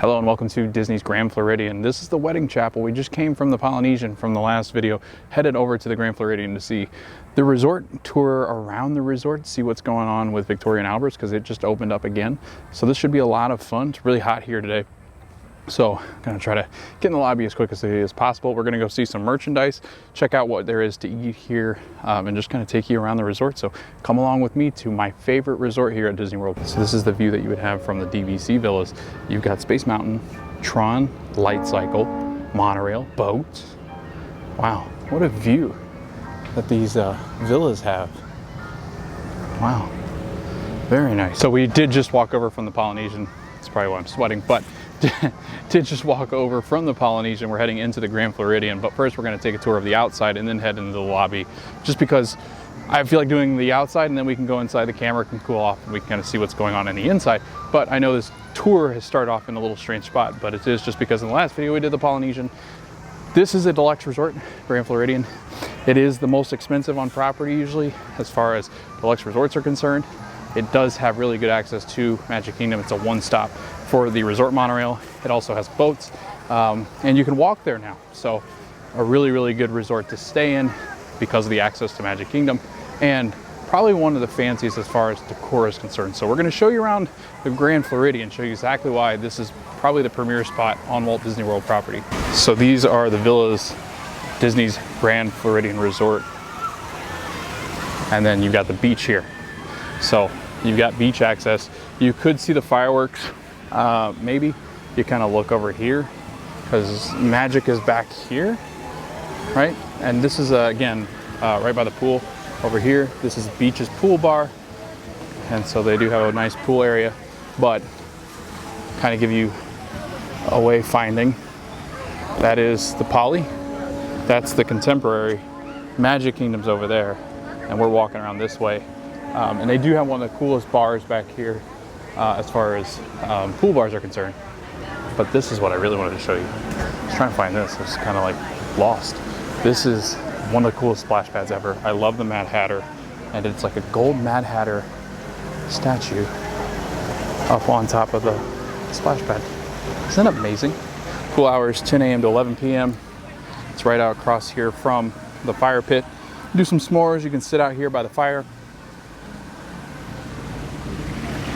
Hello and welcome to Disney's Grand Floridian. This is the wedding chapel. We just came from the Polynesian from the last video, headed over to the Grand Floridian to see the resort, tour around the resort, see what's going on with Victoria and Albert's because it just opened up again. So this should be a lot of fun. It's really hot here today. So I'm gonna try to get in the lobby as quick as possible. We're gonna go see some merchandise, check out what there is to eat here, and just kind of take you around the resort. So come along with me to my favorite resort here at Disney World. So this is the view that you would have from the DVC Villas. You've got Space Mountain, Tron, Light Cycle, Monorail, boat. Wow, what a view that these villas have. Wow, very nice. So we did just walk over from the Polynesian. That's probably why I'm sweating, but did just walk over from the Polynesian. We're heading into the Grand Floridian, but first we're going to take a tour of the outside and then head into the lobby, just because I feel like doing the outside and then we can go inside. The camera can cool off and we can kind of see what's going on in the inside. But I know this tour has started off in a little strange spot, but it is just because in the last video we did the Polynesian. This is a deluxe resort, Grand Floridian. It is the most expensive on property usually as far as deluxe resorts are concerned. It does have really good access to Magic Kingdom. It's a one-stop for the resort monorail. It also has boats, and you can walk there now. So a really, really good resort to stay in because of the access to Magic Kingdom, and probably one of the fanciest as far as decor is concerned. So we're gonna show you around the Grand Floridian, show you exactly why this is probably the premier spot on Walt Disney World property. So these are the villas, Disney's Grand Floridian Resort. And then you've got the beach here. So you've got beach access. You could see the fireworks. Maybe you kind of look over here because Magic is back here, right? And this is again right by the pool over here. This is Beach's pool bar, and so they do have a nice pool area, but kind of give you a way finding. That is the Poly. That's the contemporary. Magic Kingdom's over there, and we're walking around this way. And they do have one of the coolest bars back here as far as pool bars are concerned. But this is what I really wanted to show you. I was trying to find this. I was kind of like lost. This is one of the coolest splash pads ever. I love the Mad Hatter. And it's like a gold Mad Hatter statue up on top of the splash pad. Isn't that amazing? Pool hours 10 a.m. to 11 p.m. It's right out across here from the fire pit. Do some s'mores. You can sit out here by the fire.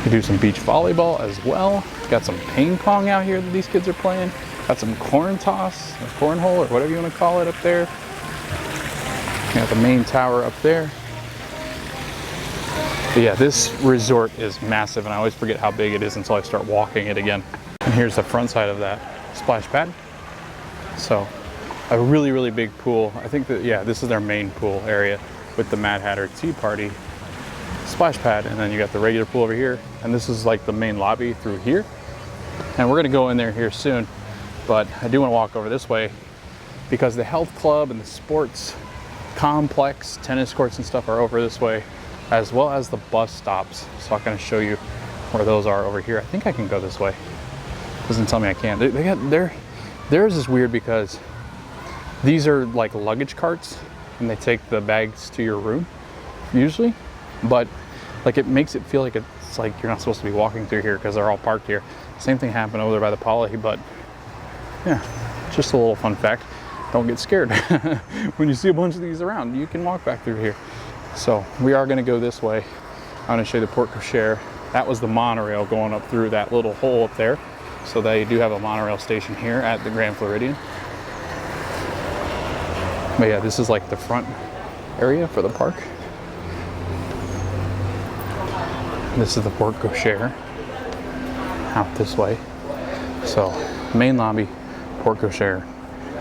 You do some beach volleyball as well. Got some ping pong out here that these kids are playing. Got some corn toss, or cornhole, or whatever you want to call it up there. You got the main tower up there. But yeah, this resort is massive, and I always forget how big it is until I start walking it again. And here's the front side of that splash pad. So a really, really big pool. I think that, yeah, this is their main pool area with the Mad Hatter Tea Party splash pad, and then you got the regular pool over here, and this is like the main lobby through here, and we're going to go in there here soon. But I do want to walk over this way because the health club and the sports complex, tennis courts and stuff are over this way, as well as the bus stops. So I'm going to show you where those are over here. I think I can go this way. Doesn't tell me I can't. They got theirs is weird because these are like luggage carts and they take the bags to your room usually. But like it makes it feel like it's like you're not supposed to be walking through here because they're all parked here. Same thing happened over there by the Poly, but yeah, just a little fun fact. Don't get scared. When you see a bunch of these around, you can walk back through here. So we are going to go this way. I'm going to show you the porte cochere. That was the monorail going up through that little hole up there. So they do have a monorail station here at the Grand Floridian. But yeah, this is like the front area for the park. This is the porte cochere out this way. So main lobby, porte cochere,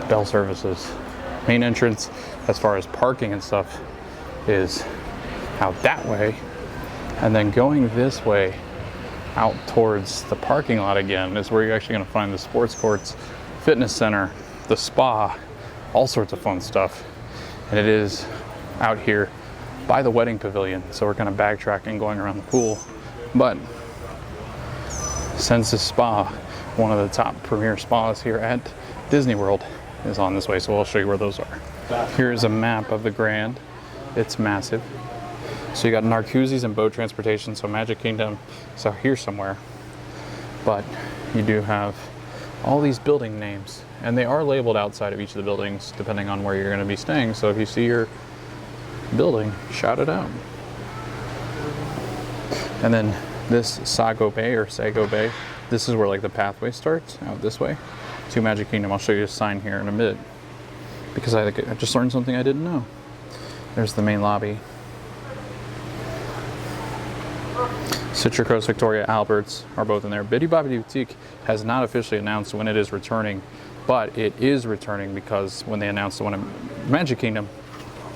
bell services. Main entrance as far as parking and stuff is out that way. And then going this way out towards the parking lot again is where you're actually going to find the sports courts, fitness center, the spa, all sorts of fun stuff. And it is out here by the wedding pavilion. So we're kind of backtracking going around the pool. But since the spa, one of the top premier spas here at Disney World, is on this way, so I'll show you where those are. Here's a map of the Grand. It's massive. So you got Narcoossee's and boat transportation, so Magic Kingdom is out here somewhere. But you do have all these building names, and they are labeled outside of each of the buildings depending on where you're going to be staying. So if you see your building, shout it out. And then this Sago Bay or Sago Bay, this is where like the pathway starts out this way to Magic Kingdom. I'll show you a sign here in a bit because I just learned something I didn't know. There's the main lobby. Citric Rose, Victoria, Albert's are both in there. Bitty Bobbity Boutique has not officially announced when it is returning, but it is returning because when they announced the one in Magic Kingdom,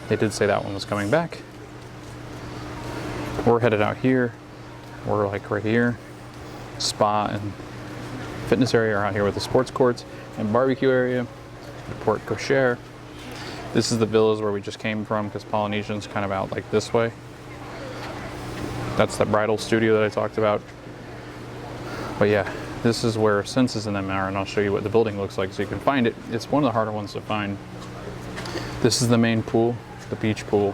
they did say that one was coming back. We're headed out here. We're like right here. Spa and fitness area are out here with the sports courts and barbecue area. Port Cochere. This is the villas where we just came from because Polynesian's kind of out like this way. That's the bridal studio that I talked about. But yeah, this is where Senses and them are, and I'll show you what the building looks like so you can find it. It's one of the harder ones to find. This is the main pool, the beach pool.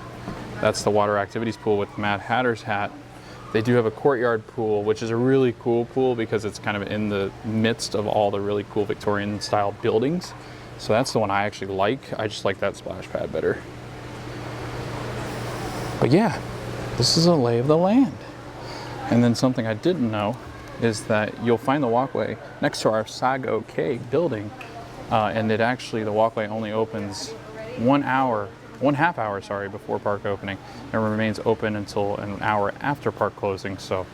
That's the water activities pool with Mad Hatter's hat. They do have a courtyard pool, which is a really cool pool because it's kind of in the midst of all the really cool Victorian style buildings. So that's the one I actually like. I just like that splash pad better. But yeah, this is a lay of the land. And then something I didn't know is that you'll find the walkway next to our Sago Cay building. And it actually, the walkway only opens 1 half hour before park opening, and remains open until an hour after park closing. So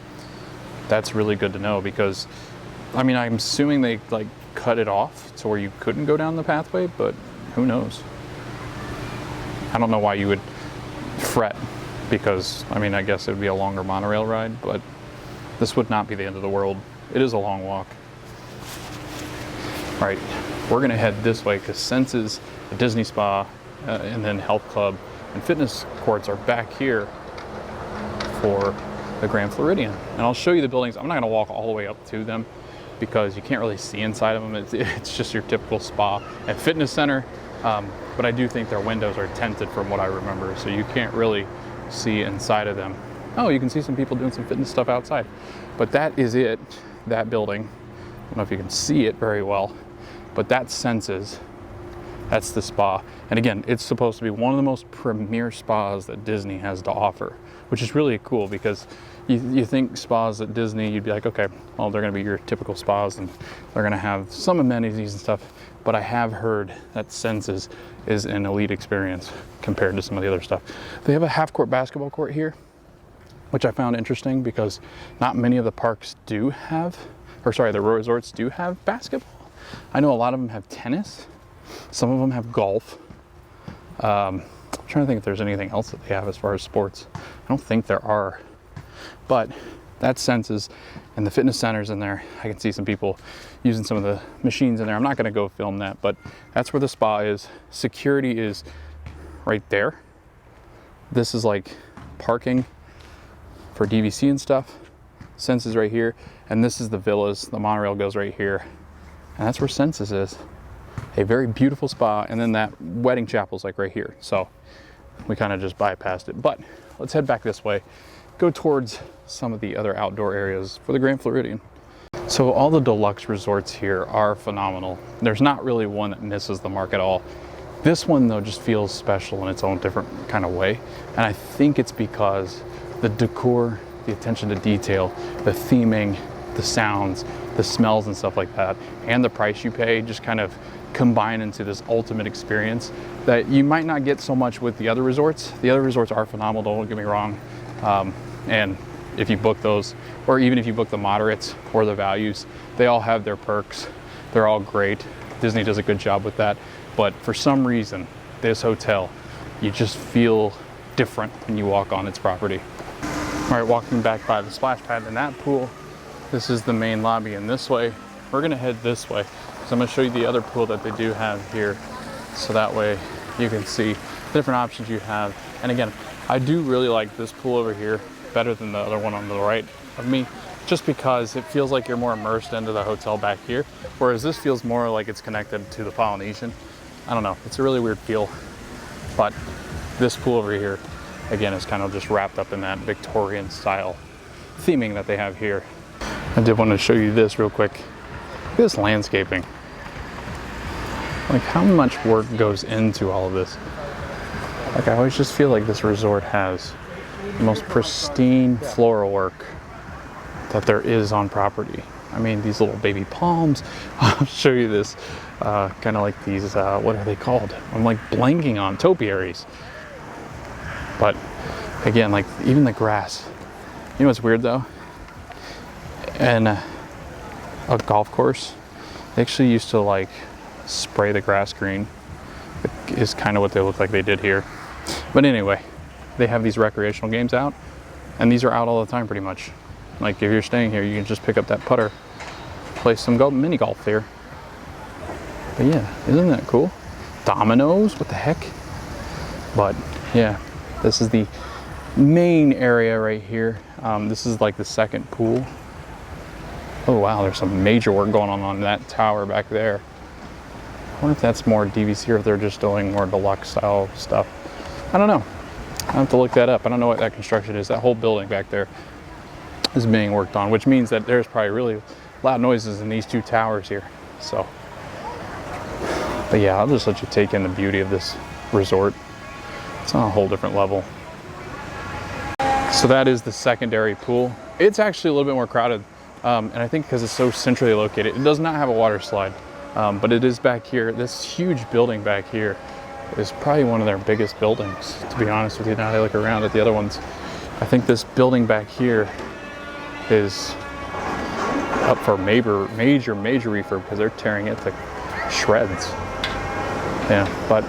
that's really good to know because, I mean, I'm assuming they like cut it off to where you couldn't go down the pathway, but who knows? I don't know why you would fret because, I mean, I guess it would be a longer monorail ride, but this would not be the end of the world. It is a long walk. All right, we're gonna head this way because Senses, the Disney Spa, and then Health Club and fitness courts are back here for the Grand Floridian. And I'll show you the buildings. I'm not gonna walk all the way up to them because you can't really see inside of them. It's just your typical spa and fitness center. But I do think their windows are tinted from what I remember, so you can't really see inside of them. Oh, you can see some people doing some fitness stuff outside. But that is it, that building. I don't know if you can see it very well, but that's Senses. That's the spa. And again, it's supposed to be one of the most premier spas that Disney has to offer, which is really cool because you think spas at Disney, you'd be like, okay, well, they're gonna be your typical spas and they're gonna have some amenities and stuff. But I have heard that Senses is an elite experience compared to some of the other stuff. They have a half-court basketball court here, which I found interesting because not many of the parks do have, or sorry, the resorts do have basketball. I know a lot of them have tennis. Some of them have golf. I'm trying to think if there's anything else that they have as far as sports. I don't think there are, but that's Senses, and the fitness center's in there. I can see some people using some of the machines in there. I'm not gonna go film that, but that's where the spa is. Security is right there. This is like parking for DVC and stuff. Senses right here, and this is the villas. The monorail goes right here, and that's where Senses is. A very beautiful spa, and then that wedding chapel's like right here. So we kind of just bypassed it, but let's head back this way, go towards some of the other outdoor areas for the Grand Floridian. So all the deluxe resorts here are phenomenal. There's not really one that misses the mark at all. This one though just feels special in its own different kind of way. And I think it's because the decor, the attention to detail, the theming, the sounds, the smells and stuff like that, and the price you pay just kind of combine into this ultimate experience that you might not get so much with the other resorts. The other resorts are phenomenal, don't get me wrong. And if you book those, or even if you book the moderates or the values, they all have their perks. They're all great. Disney does a good job with that. But for some reason, this hotel, you just feel different when you walk on its property. All right, walking back by the splash pad in that pool, this is the main lobby, and this way, we're gonna head this way. So I'm gonna show you the other pool that they do have here. So that way you can see the different options you have. And again, I do really like this pool over here better than the other one on the right of me, just because it feels like you're more immersed into the hotel back here. Whereas this feels more like it's connected to the Polynesian. I don't know, it's a really weird feel. But this pool over here, again, is kind of just wrapped up in that Victorian style theming that they have here. I did want to show you this real quick. Look at this landscaping. Like, how much work goes into all of this? Like, I always just feel like this resort has the most pristine floral work that there is on property. I mean, these little baby palms. I'll show you this, kind of like these, what are they called? I'm like blanking on topiaries. But again, like even the grass. You know what's weird though? And a golf course, they actually used to like spray the grass green. Is kind of what they look like they did here. But anyway, they have these recreational games out, and these are out all the time pretty much. Like if you're staying here, you can just pick up that putter, play some mini golf there. But yeah, isn't that cool? Dominoes, what the heck? But yeah, this is the main area right here. This is like the second pool. Oh wow, there's some major work going on that tower back there. I wonder if that's more DVC or if they're just doing more deluxe style stuff. I don't know. I have to look that up. I don't know what that construction is. That whole building back there is being worked on, which means that there's probably really loud noises in these two towers here. So, but yeah, I'll just let you take in the beauty of this resort. It's on a whole different level. So that is the secondary pool. It's actually a little bit more crowded. And I think because it's so centrally located, it does not have a water slide, but it is back here. This huge building back here is probably one of their biggest buildings, to be honest with you. Now I look around at the other ones, I think this building back here is up for major refurb because they're tearing it to shreds. Yeah, but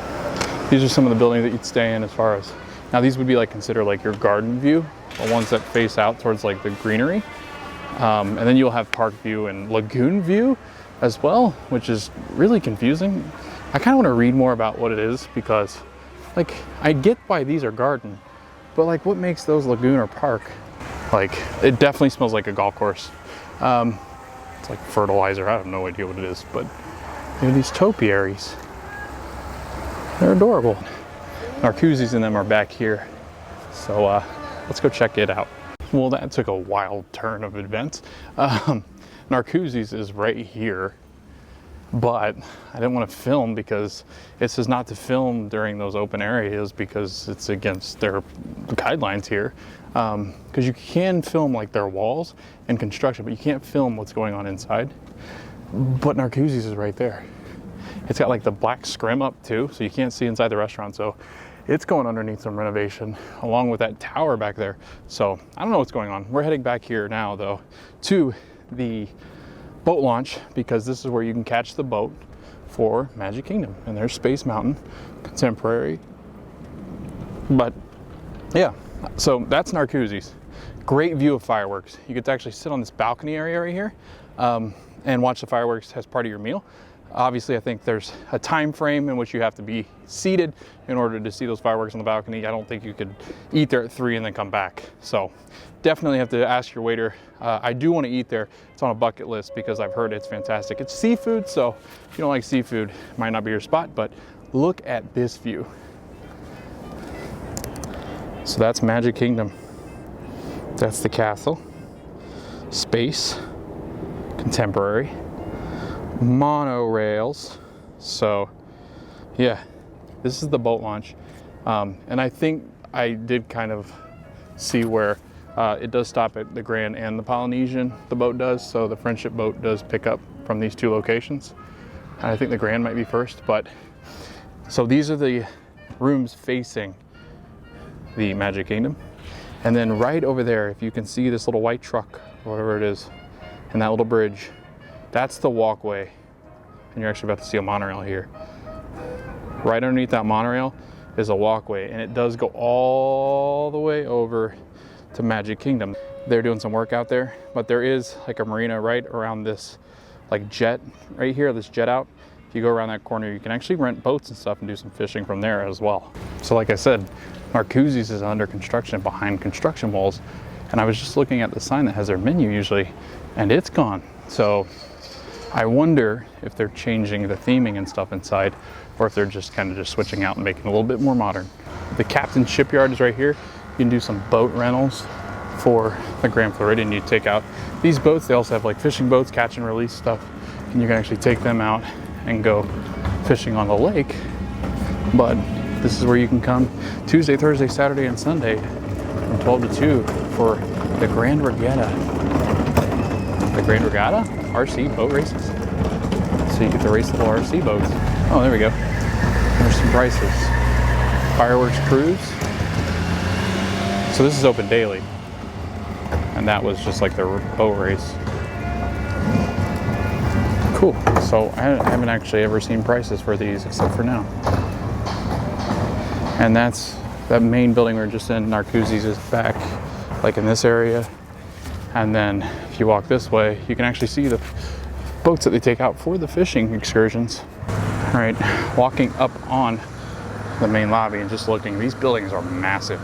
these are some of the buildings that you'd stay in as far as, now these would be like considered like your garden view, the ones that face out towards like the greenery. And then you'll have park view and lagoon view as well, which is really confusing. I kind of want to read more about what it is because like I get why these are garden, but like what makes those lagoon or park? Like it definitely smells like a golf course. It's like fertilizer. I have no idea what it is, but you know, these topiaries, they're adorable. Narcoossees in them are back here. So let's go check it out. Well, that took a wild turn of events. Narcoossees is right here, but I didn't want to film because it says not to film during those open areas because it's against their guidelines here. Because you can film like their walls and construction, but you can't film what's going on inside. But Narcoossees is right there. It's got like the black scrim up too, so you can't see inside the restaurant. So it's going underneath some renovation along with that tower back there. So I don't know what's going on. We're heading back here now though to the boat launch because this is where you can catch the boat for Magic Kingdom. And there's Space Mountain, Contemporary. But yeah, so that's Narcoossees. Great view of fireworks. You get to actually sit on this balcony area right here and watch the fireworks as part of your meal. Obviously, I think there's a time frame in which you have to be seated in order to see those fireworks on the balcony. I don't think you could eat there at 3 and then come back. So definitely have to ask your waiter. I do want to eat there. It's on a bucket list because I've heard it's fantastic. It's seafood, so if you don't like seafood, it might not be your spot, but look at this view. So that's Magic Kingdom. That's the castle. Space, Contemporary, monorails. So yeah, this is the boat launch. And I think I did kind of see where it does stop at the Grand and the Polynesian, the boat does. So the Friendship boat does pick up from these two locations. And I think the Grand might be first, but so these are the rooms facing the Magic Kingdom. And then right over there, if you can see this little white truck, or whatever it is, and that little bridge, that's the walkway. And you're actually about to see a monorail here. Right underneath that monorail is a walkway, and it does go all the way over to Magic Kingdom. They're doing some work out there, but there is like a marina right around this like jet right here, this jet out. If you go around that corner, you can actually rent boats and stuff and do some fishing from there as well. So like I said, Narcoossees is under construction behind construction walls. And I was just looking at the sign that has their menu usually, and it's gone. So I wonder if they're changing the theming and stuff inside, or if they're just kind of just switching out and making it a little bit more modern. The Captain's Shipyard is right here. You can do some boat rentals for the Grand Floridian. You take out these boats. They also have like fishing boats, catch and release stuff, and you can actually take them out and go fishing on the lake. But this is where you can come Tuesday, Thursday, Saturday, and Sunday from 12 to 2 for the Grand Regatta. The Grand Regatta? RC boat races. So you get to race the little RC boats. Oh, there we go. There's some prices. Fireworks cruise. So this is open daily. And that was just like the boat race. Cool. So I haven't actually ever seen prices for these except for now. And that's that main building we were just in. Narcoossee's is back like in this area. And then if you walk this way, you can actually see the boats that they take out for the fishing excursions. All right, walking up on the main lobby and just looking, these buildings are massive.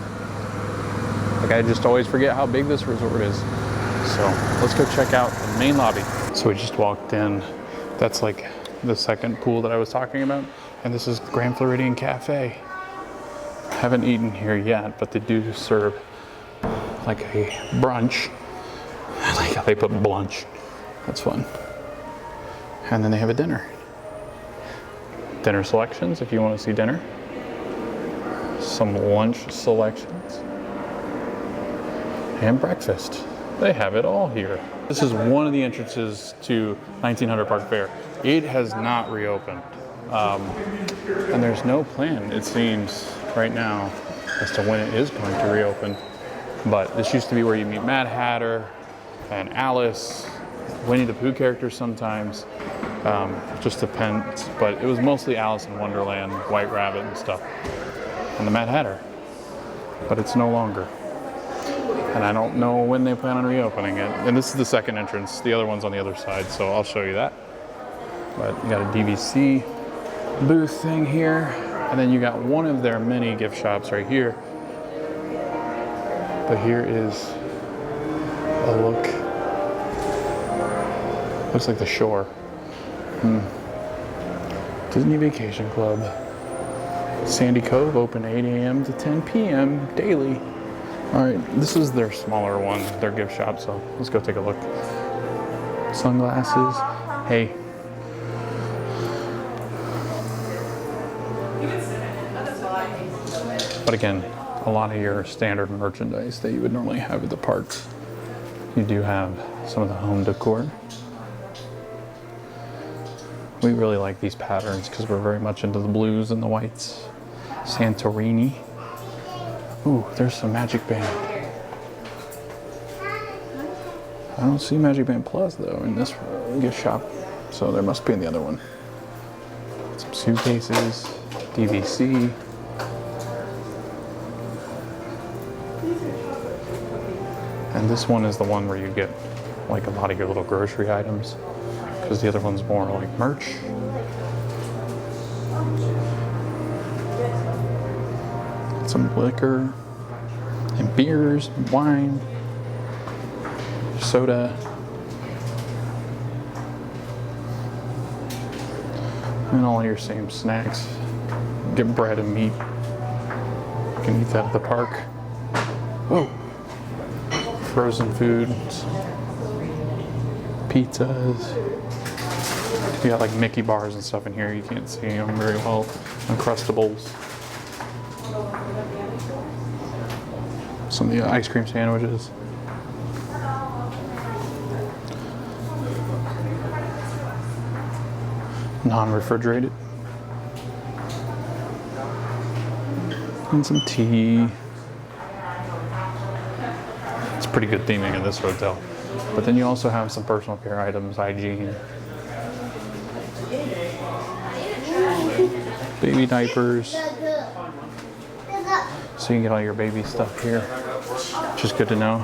Like I just always forget how big this resort is. So let's go check out the main lobby. So we just walked in. That's like the second pool that I was talking about. And this is Grand Floridian Cafe. Haven't eaten here yet, but they do serve like a brunch. I like how they put brunch. That's fun. And then they have a dinner. Dinner selections if you want to see dinner. Some lunch selections. And breakfast. They have it all here. This is one of the entrances to 1900 Park Fair. It has not reopened. And there's no plan, it seems, right now as to when it is going to reopen. But this used to be where you meet Mad Hatter and Alice, Winnie the Pooh characters sometimes. Just depends, but it was mostly Alice in Wonderland, White Rabbit and stuff, and the Mad Hatter. But it's no longer. And I don't know when they plan on reopening it. And this is the second entrance. The other one's on the other side, so I'll show you that. But you got a DVC booth thing here. And then you got one of their many gift shops right here. But here is a look. Looks like the shore. Disney Vacation Club. Sandy Cove, open 8 a.m. to 10 p.m. daily. All right, this is their smaller one, their gift shop, so let's go take a look. Sunglasses. Hey. But again, a lot of your standard merchandise that you would normally have at the parks. You do have some of the home decor. We really like these patterns because we're very much into the blues and the whites. Santorini. Ooh, there's some Magic Band. I don't see Magic Band Plus though in this gift shop, so there must be in the other one. Some suitcases, DVC. And this one is the one where you get like a lot of your little grocery items, because the other one's more like merch. Some liquor and beers, wine, soda. And all your same snacks. Get bread and meat. You can eat that at the park. Whoa. Frozen foods. Pizzas. You got like Mickey bars and stuff in here. You can't see them very well. Uncrustables. Some of the ice cream sandwiches. Non-refrigerated. And some tea. It's pretty good theming in this hotel. But then you also have some personal care items, hygiene. Baby diapers. So you can get all your baby stuff here, which is good to know.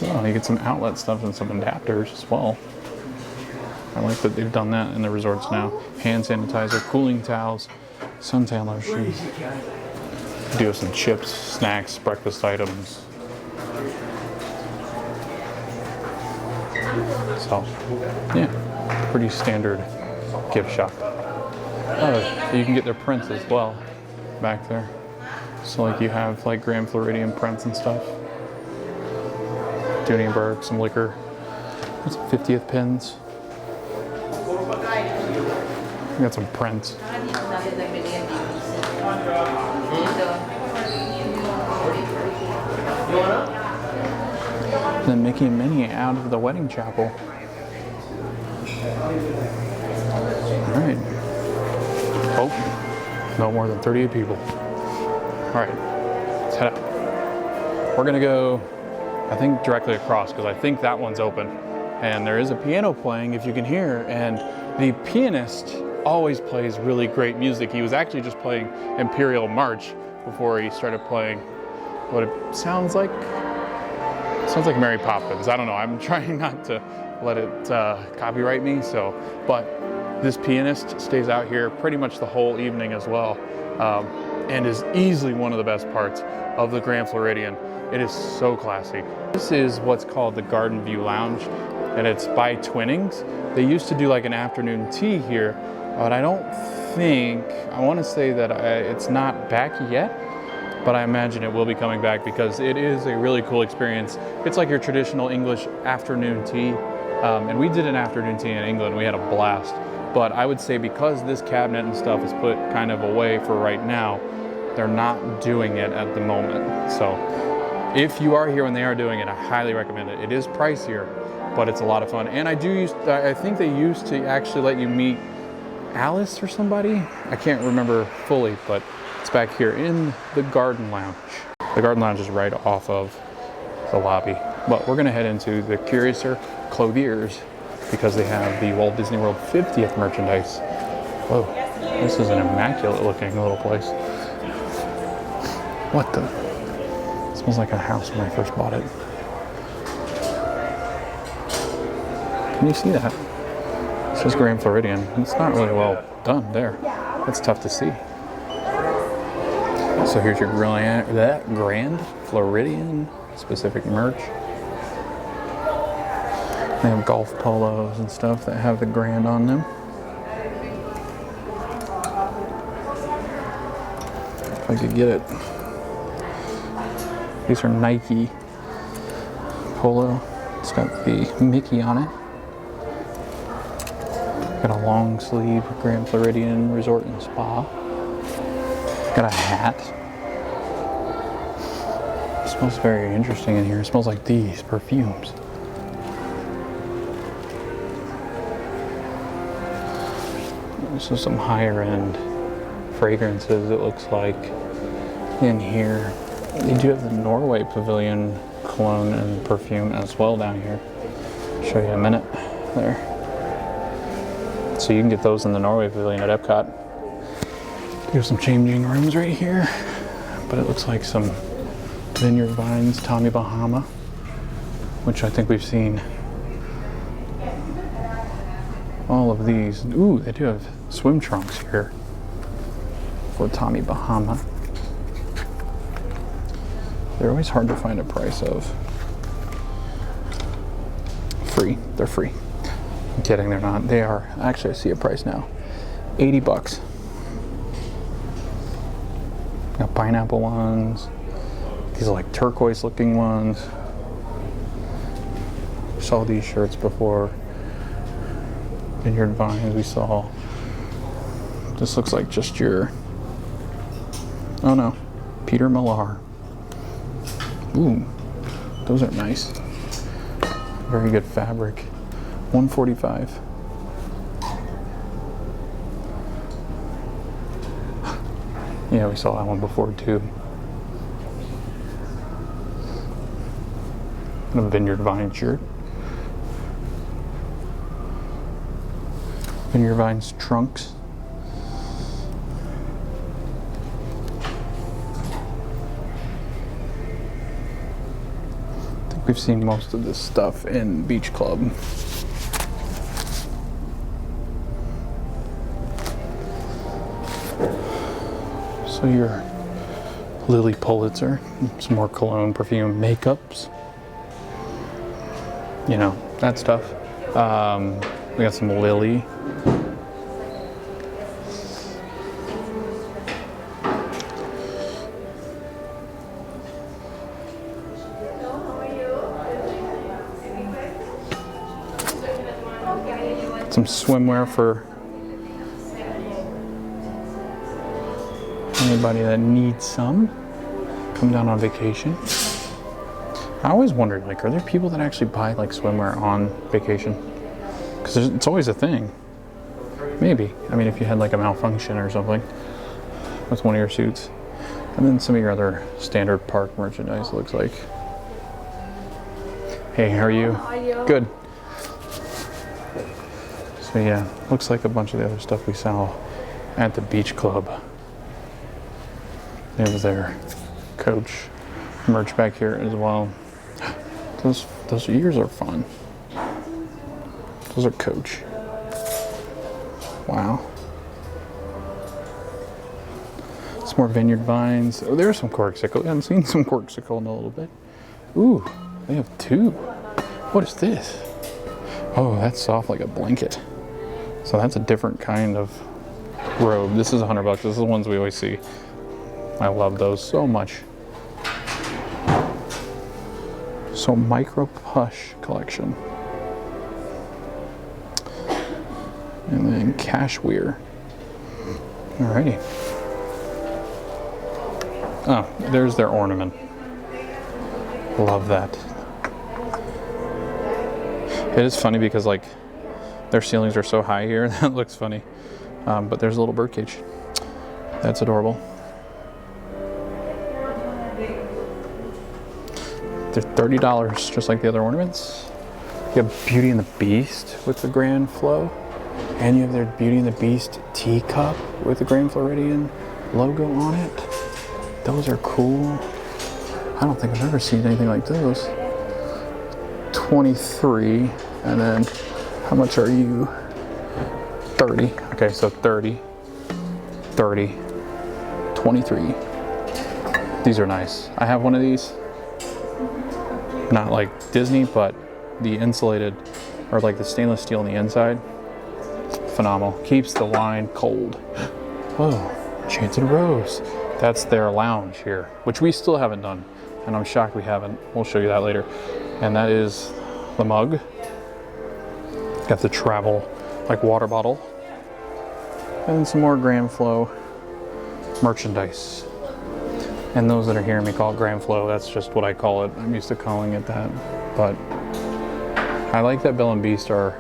Oh, you get some outlet stuff and some adapters as well. I like that they've done that in the resorts now. Hand sanitizer, cooling towels, suntan lotion. Do have some chips, snacks, breakfast items. So, yeah, pretty standard gift shop. Oh, you can get their prints as well back there. So like you have like Grand Floridian prints and stuff. Duningberg, some liquor. Got some 50th pins. We got some prints. And then Mickey and Minnie out of the wedding chapel. Alright. Oh, no more than 38 people. Alright, let's head out. We're gonna go, I think, directly across because I think that one's open. And there is a piano playing, if you can hear, and the pianist always plays really great music. He was actually just playing Imperial March before he started playing what it sounds like. Sounds like Mary Poppins. I don't know. I'm trying not to let it copyright me. But this pianist stays out here pretty much the whole evening as well, and is easily one of the best parts of the Grand Floridian. It is so classy. This is what's called the Garden View Lounge, and it's by Twinnings. They used to do like an afternoon tea here, but I don't think, I want to say that it's not back yet. But I imagine it will be coming back because it is a really cool experience. It's like your traditional English afternoon tea. And we did an afternoon tea in England. We had a blast. But I would say because this cabinet and stuff is put kind of away for right now, they're not doing it at the moment. So if you are here when they are doing it, I highly recommend it. It is pricier, but it's a lot of fun. And I think they used to actually let you meet Alice or somebody. I can't remember fully, but it's back here in the Garden Lounge. The Garden Lounge is right off of the lobby. But we're gonna head into the Curiouser Clothiers because they have the Walt Disney World 50th merchandise. Whoa, this is an immaculate looking little place. What the? It smells like a house when I first bought it. Can you see that? It says Grand Floridian. It's not really well done there. That's tough to see. So here's your Grand Floridian specific merch. They have golf polos and stuff that have the Grand on them. If I could get it. These are Nike polo. It's got the Mickey on it. Got a long sleeve Grand Floridian Resort and Spa. Got a hat. It smells very interesting in here. It smells like these perfumes. This is some higher end fragrances, it looks like, in here. They do have the Norway Pavilion cologne and perfume as well down here. I'll show you in a minute there. So you can get those in the Norway Pavilion at Epcot. There's some changing rooms right here, but it looks like some Vineyard Vines, Tommy Bahama, which I think we've seen all of these. Ooh, they do have swim trunks here for Tommy Bahama. They're always hard to find a price of. Free, they're free. I'm kidding, they're not. They are, actually I see a price now, 80 bucks. Got pineapple ones. These are like turquoise looking ones. Saw these shirts before. Vineyard Vines we saw. This looks like just your, oh no, Peter Millar. Ooh, those are nice. Very good fabric. $145. Yeah, we saw that one before too. And a Vineyard Vine shirt. Vineyard Vines trunks. I think we've seen most of this stuff in Beach Club. So your Lily Pulitzer, some more cologne, perfume, makeups. You know, that stuff. We got some Lily. some swimwear for anybody that needs some. Come down on vacation. I always wondered, like, are there people that actually buy like swimwear on vacation? Because it's always a thing. Maybe. I mean, if you had like a malfunction or something with one of your suits. And then some of your other standard park merchandise looks like. Hey, how are you? Good. So yeah, looks like a bunch of the other stuff we saw at the beach club. They have their Coach merch back here as well. Those ears are fun. Those are Coach. Wow. Some more Vineyard Vines. Oh, there's some Corksicle. I haven't seen some Corksicle in a little bit. Ooh, they have two. What is this? Oh, that's soft like a blanket. So that's a different kind of robe. This is $100. This is the ones we always see. I love those so much. So micro plush collection. And then cashmere. Alrighty. Oh, there's their ornament. Love that. It is funny because like their ceilings are so high here. That looks funny. But there's a little birdcage. That's adorable. They're $30, just like the other ornaments. You have Beauty and the Beast with the Grand Flow. And you have their Beauty and the Beast teacup with the Grand Floridian logo on it. Those are cool. I don't think I've ever seen anything like those. 23, and then how much are you? 30. Okay, so 30, 30, 23. These are nice. I have one of these. Not like Disney, but the insulated, or like the stainless steel on the inside. Phenomenal. Keeps the wine cold. Whoa, Enchanted Rose. That's their lounge here, which we still haven't done. And I'm shocked we haven't. We'll show you that later. And that is the mug. Got the travel, like water bottle. And then some more Grand Flow merchandise. And those that are hearing me call it Grand Flow, that's just what I call it. I'm used to calling it that. But I like that Belle and Beast are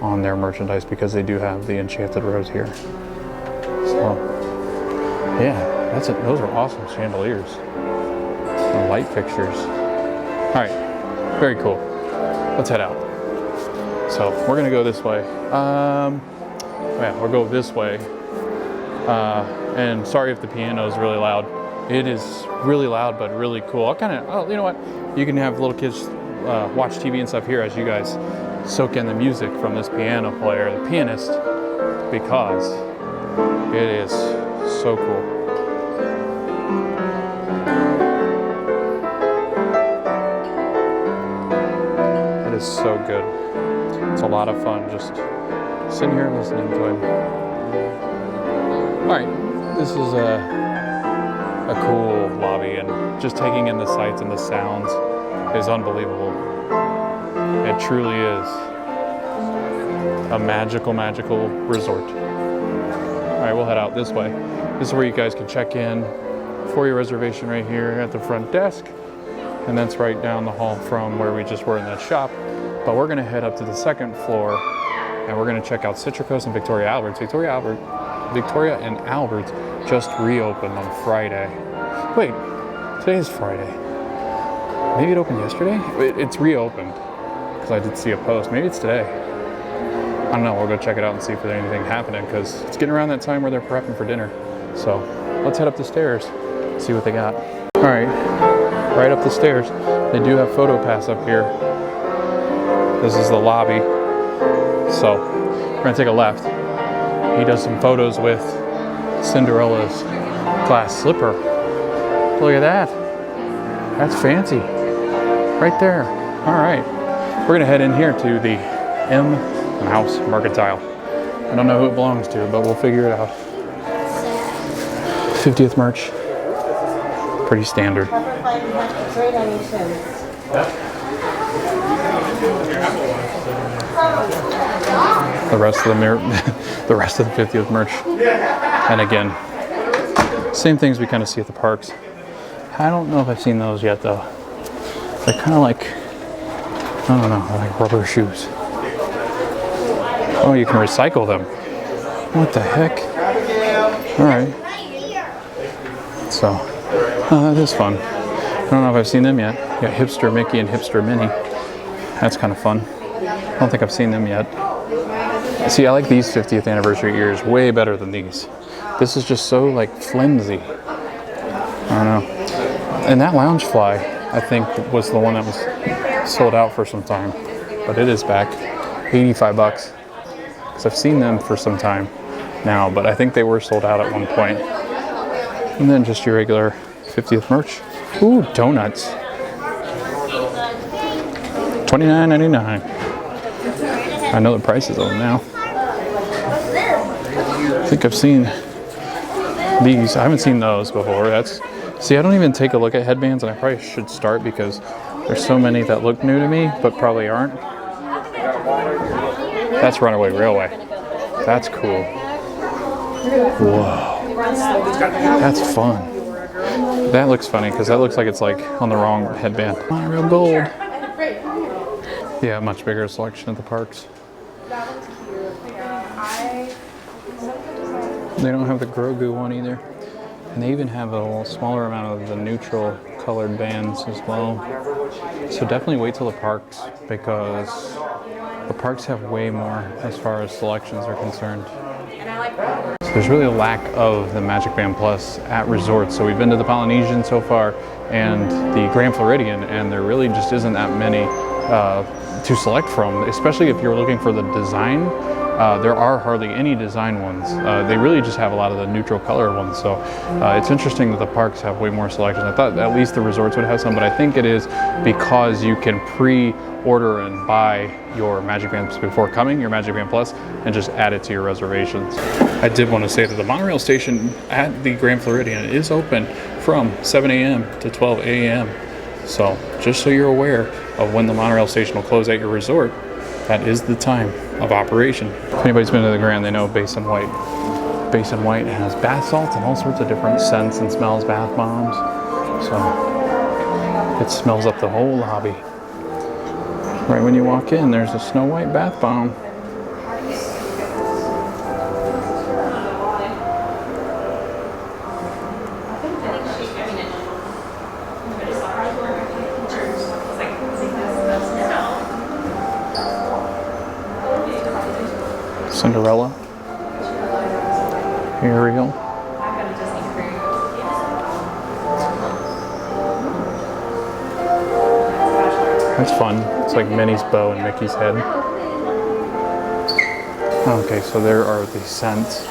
on their merchandise because they do have the Enchanted Rose here. So, yeah, that's it. Those are awesome chandeliers. And light fixtures. All right, very cool. Let's head out. So we're gonna go this way. Yeah, we'll go this way. And sorry if the piano is really loud. It is really loud, but really cool. I'll kind of, oh, you know what? You can have little kids watch TV and stuff here as you guys soak in the music from this piano player, the pianist, because it is so cool. It is so good. It's a lot of fun just sitting here listening to him. All right, this is a cool lobby, and just taking in the sights and the sounds is unbelievable. It truly is a magical, magical resort. All right, we'll head out this way. This is where you guys can check in for your reservation right here at the front desk. And that's right down the hall from where we just were in that shop. But we're gonna head up to the second floor and we're gonna check out Citricos and Victoria Albert's. Victoria and Albert's just reopened on Friday. Wait, today is Friday. Maybe it opened yesterday? It's reopened, because I did see a post. Maybe it's today. I don't know, we'll go check it out and see if there's anything happening, because it's getting around that time where they're prepping for dinner. So let's head up the stairs, see what they got. All right, right up the stairs. They do have photo pass up here. This is the lobby. So we're gonna take a left. He does some photos with Cinderella's glass slipper. Look at that. That's fancy. Right there. All right. We're gonna head in here to the M House Mercantile. I don't know who it belongs to, but we'll figure it out. 50th merch. Pretty standard. The rest of the rest of the 50th merch. And again, same things we kind of see at the parks. I don't know if I've seen those yet though. They're kind of like, I don't know, like rubber shoes. Oh, you can recycle them. What the heck? All right. So, oh, that is fun. I don't know if I've seen them yet. You got Hipster Mickey and Hipster Minnie. That's kind of fun. I don't think I've seen them yet. See, I like these 50th anniversary ears way better than these. This is just so like flimsy. I don't know. And that Loungefly, I think, was the one that was sold out for some time. But it is back. 85 bucks. Because I've seen them for some time now, but I think they were sold out at one point. And then just your regular 50th merch. Ooh, donuts. $29.99. I know the prices of them now. I think I've seen these. I haven't seen those before. See, I don't even take a look at headbands, and I probably should start because there's so many that look new to me, but probably aren't. That's Runaway Railway. That's cool. Whoa. That's fun. That looks funny because that looks like it's like on the wrong headband. Monorail Gold. Yeah, much bigger selection at the parks. They don't have the Grogu one either. And they even have a little smaller amount of the neutral colored bands as well. So definitely wait till the parks because the parks have way more as far as selections are concerned. So there's really a lack of the Magic Band Plus at resorts. So we've been to the Polynesian so far and the Grand Floridian, and there really just isn't that many to select from, especially if you're looking for the design. There are hardly any design ones. They really just have a lot of the neutral color ones. So it's interesting that the parks have way more selections. I thought at least the resorts would have some, but I think it is because you can pre-order and buy your Magic Bands before coming, your Magic Band Plus, and just add it to your reservations. I did want to say that the monorail station at the Grand Floridian is open from 7 a.m. to 12 a.m. So just so you're aware of when the monorail station will close at your resort, that is the time of operation. If anybody's been to the Grand, they know Basin White. Basin White has bath salts and all sorts of different scents and smells, bath bombs. So it smells up the whole lobby. Right when you walk in, there's a Snow White bath bomb. Cinderella, Ariel. That's fun. It's like Minnie's bow and Mickey's head. Okay, so there are the scents.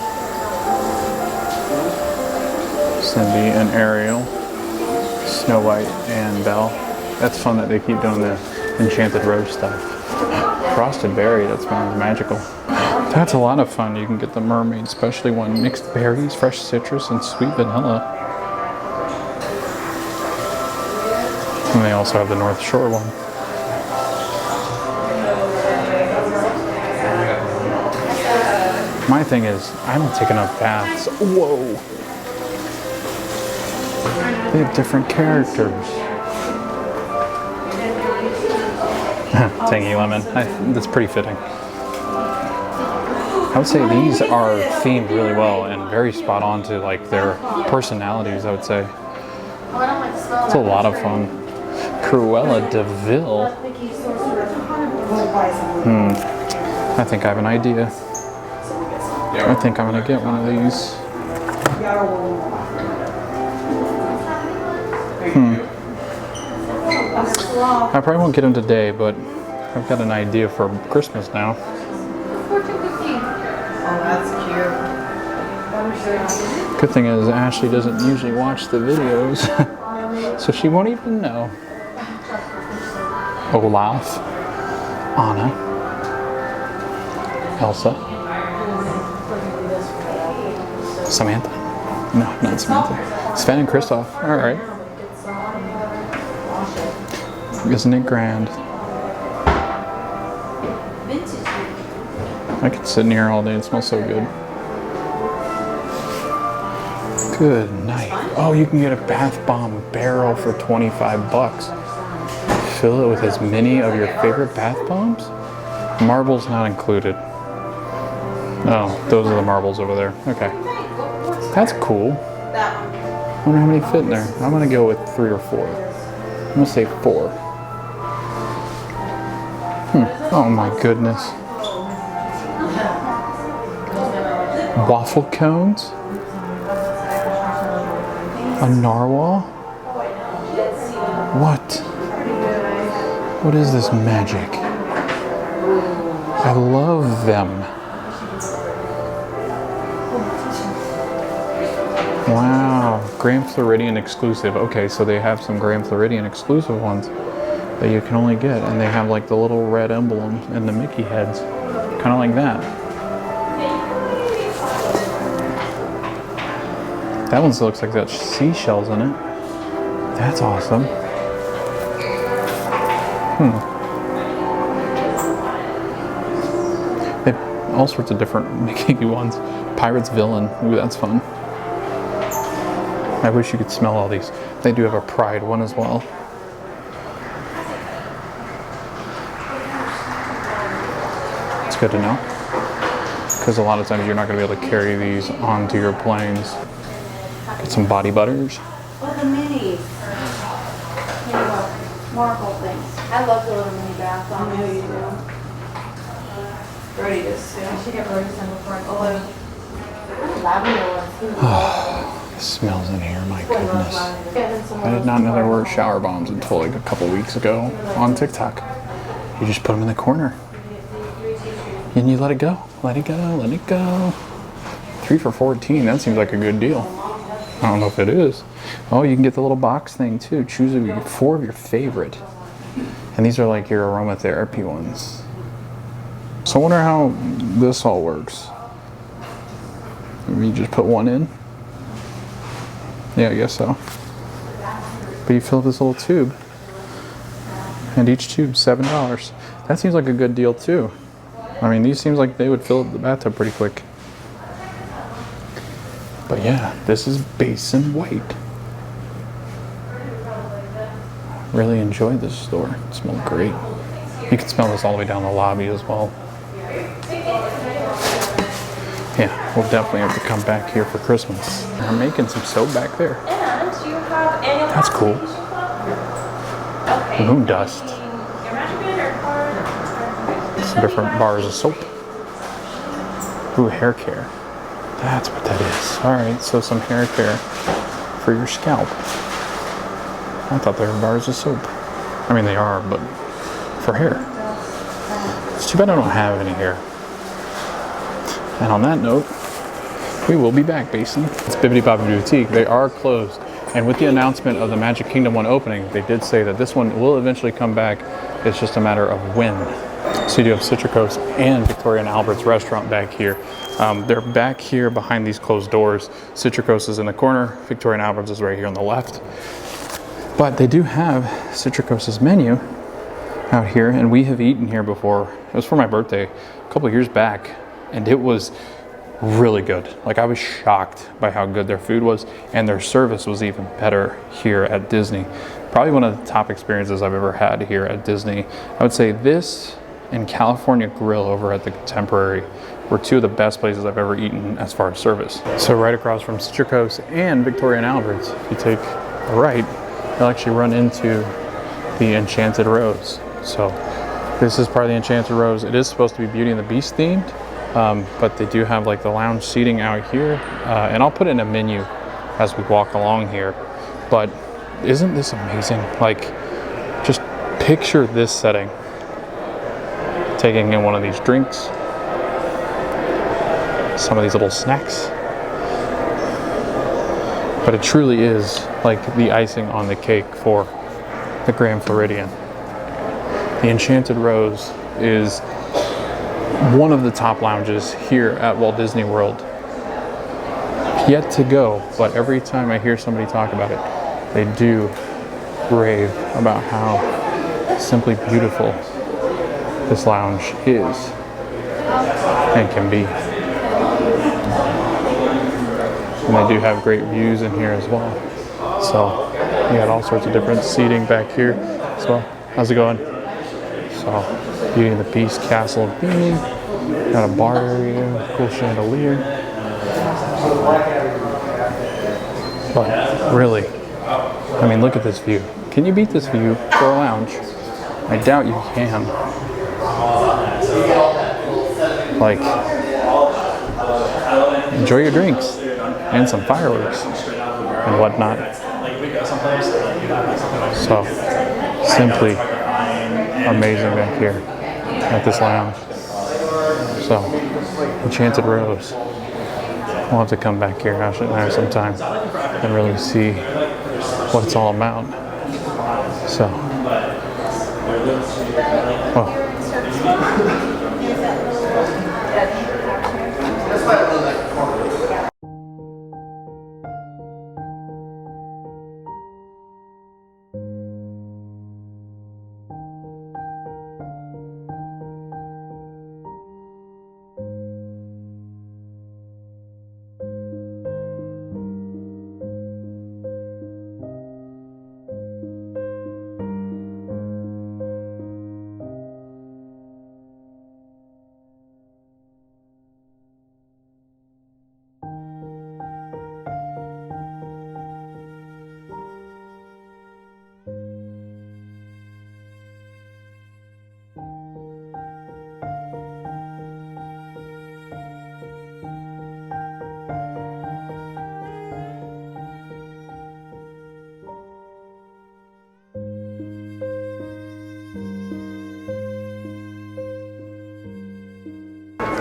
Cindy and Ariel, Snow White and Belle. That's fun that they keep doing the Enchanted Rose stuff. Frosted berry, that smells magical. That's a lot of fun. You can get the mermaid, especially one, mixed berries, fresh citrus, and sweet vanilla. And they also have the North Shore one. My thing is, I haven't taken enough baths. Whoa! They have different characters. Tangy lemon. That's pretty fitting. I would say these are themed really well and very spot on to like their personalities, I would say. It's a lot of fun. Cruella de Vil. I think I have an idea. I think I'm gonna get one of these. I probably won't get them today, but I've got an idea for Christmas now. Oh, that's cute. Good thing is Ashley doesn't usually watch the videos, so she won't even know. Olaf, Anna, Elsa, Samantha. No, not Samantha. Sven and Kristoff. All right. Isn't it grand? I could sit in here all day. It smells so good. Good night. Oh, you can get a bath bomb barrel for 25 bucks. Fill it with as many of your favorite bath bombs? Marbles not included. Oh, those are the marbles over there. Okay. That's cool. I wonder how many fit in there. I'm gonna go with 3 or 4. I'm gonna say 4. Oh my goodness. Waffle cones? A narwhal? What? What is this magic? I love them. Wow, Grand Floridian exclusive. Okay, so they have some Grand Floridian exclusive ones that you can only get, and they have like the little red emblem and the Mickey heads, kind of like that. That one still looks like that seashells in it. That's awesome. They have all sorts of different Mickey ones. Pirate's Villain. Ooh, that's fun. I wish you could smell all these. They do have a Pride one as well. It's good to know, because a lot of times you're not going to be able to carry these onto your planes. Get some body butters. What are the minis? Marble things. I love the little mini bath bombs. I know you do. Brody does too. I should get Brody some before I go. Lavender ones. It smells in here, my goodness. I did not know there were shower bombs until like a couple weeks ago on TikTok. You just put them in the corner. And you let it go. Let it go, let it go. 3 for $14, that seems like a good deal. I don't know if it is. Oh, you can get the little box thing too. Choose 4 of your favorite. And these are like your aromatherapy ones. So I wonder how this all works. Maybe you just put one in? Yeah, I guess so. But you fill up this little tube. And each tube, $7. That seems like a good deal too. I mean, these seems like they would fill up the bathtub pretty quick. But yeah, this is Basin White. Really enjoyed this store. It smelled great. You can smell this all the way down the lobby as well. Yeah, we'll definitely have to come back here for Christmas. They're making some soap back there. And you have annual. That's cool. Okay. Moon dust. Some different bars of soap. Ooh, hair care. That's what that is. Alright, so some hair care for your scalp. I thought they were bars of soap. I mean, they are, but for hair. It's too bad I don't have any hair. And on that note, we will be back, Basin. It's Bibbidi Bobbidi Boutique. They are closed. And with the announcement of the Magic Kingdom one opening, they did say that this one will eventually come back. It's just a matter of when. So you do have Citricos and Victoria and Albert's restaurant back here. They're back here behind these closed doors. Citricos is in the corner. Victoria and Albert's is right here on the left. But they do have Citricos' menu out here, and we have eaten here before. It was for my birthday a couple years back, and it was really good. Like, I was shocked by how good their food was, and their service was even better here at Disney. Probably one of the top experiences I've ever had here at Disney. I would say this and California Grill over at the Contemporary were 2 of the best places I've ever eaten as far as service. So right across from Citricos and Victoria and Albert's, if you take a right, you'll actually run into the Enchanted Rose. So this is part of the Enchanted Rose. It is supposed to be Beauty and the Beast themed, but they do have like the lounge seating out here. And I'll put in a menu as we walk along here. But isn't this amazing? Like, just picture this setting. Taking in one of these drinks, some of these little snacks. But it truly is like the icing on the cake for the Grand Floridian. The Enchanted Rose is one of the top lounges here at Walt Disney World. Yet to go, but every time I hear somebody talk about it, they do rave about how simply beautiful this lounge is and can be. And they do have great views in here as well. So you got all sorts of different seating back here as well. How's it going? So Beauty and the Beast Castle of Beanie. Got a bar area, cool chandelier. But really, I mean, look at this view. Can you beat this view for a lounge? I doubt you can. Like, enjoy your drinks and some fireworks and whatnot. So, simply amazing back here at this lounge. So, Enchanted Rose. We'll have to come back here sometime and really see what it's all about. So, well.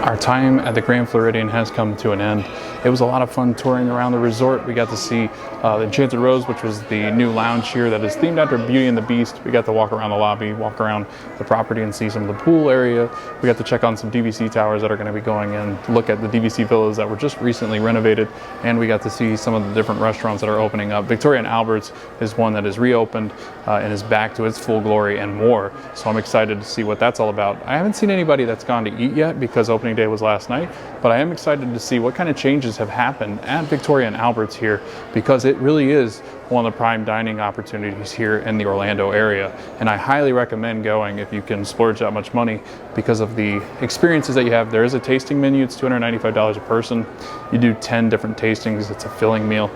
Our time at the Grand Floridian has come to an end. It was a lot of fun touring around the resort. We got to see the Enchanted Rose, which was the new lounge here that is themed after Beauty and the Beast. We got to walk around the lobby, walk around the property and see some of the pool area. We got to check on some DVC towers that are going to be going in, look at the DVC Villas that were just recently renovated, and we got to see some of the different restaurants that are opening up. Victoria and Albert's is one that is reopened and is back to its full glory and more. So I'm excited to see what that's all about. I haven't seen anybody that's gone to eat yet because opening day was last night, but I am excited to see what kind of changes have happened at Victoria and Albert's here, because it really is one of the prime dining opportunities here in the Orlando area. And I highly recommend going if you can splurge that much money because of the experiences that you have. There is a tasting menu. It's $295 a person. You do 10 different tastings. It's a filling meal.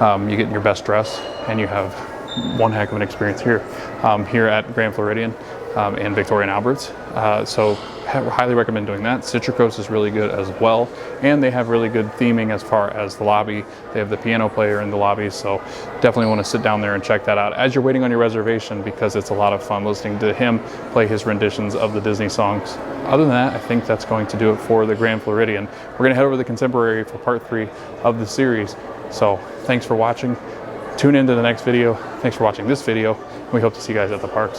You get in your best dress and you have one heck of an experience here at Grand Floridian and Victoria and Albert's. So highly recommend doing that. Citricos is really good as well, and they have really good theming as far as the lobby. They have the piano player in the lobby, so definitely want to sit down there and check that out as you're waiting on your reservation, because it's a lot of fun listening to him play his renditions of the Disney songs. Other than that, I think that's going to do it for the Grand Floridian. We're going to head over to the Contemporary for part 3 of the series. So thanks for watching. Tune into the next video. Thanks for watching this video. We hope to see you guys at the parks.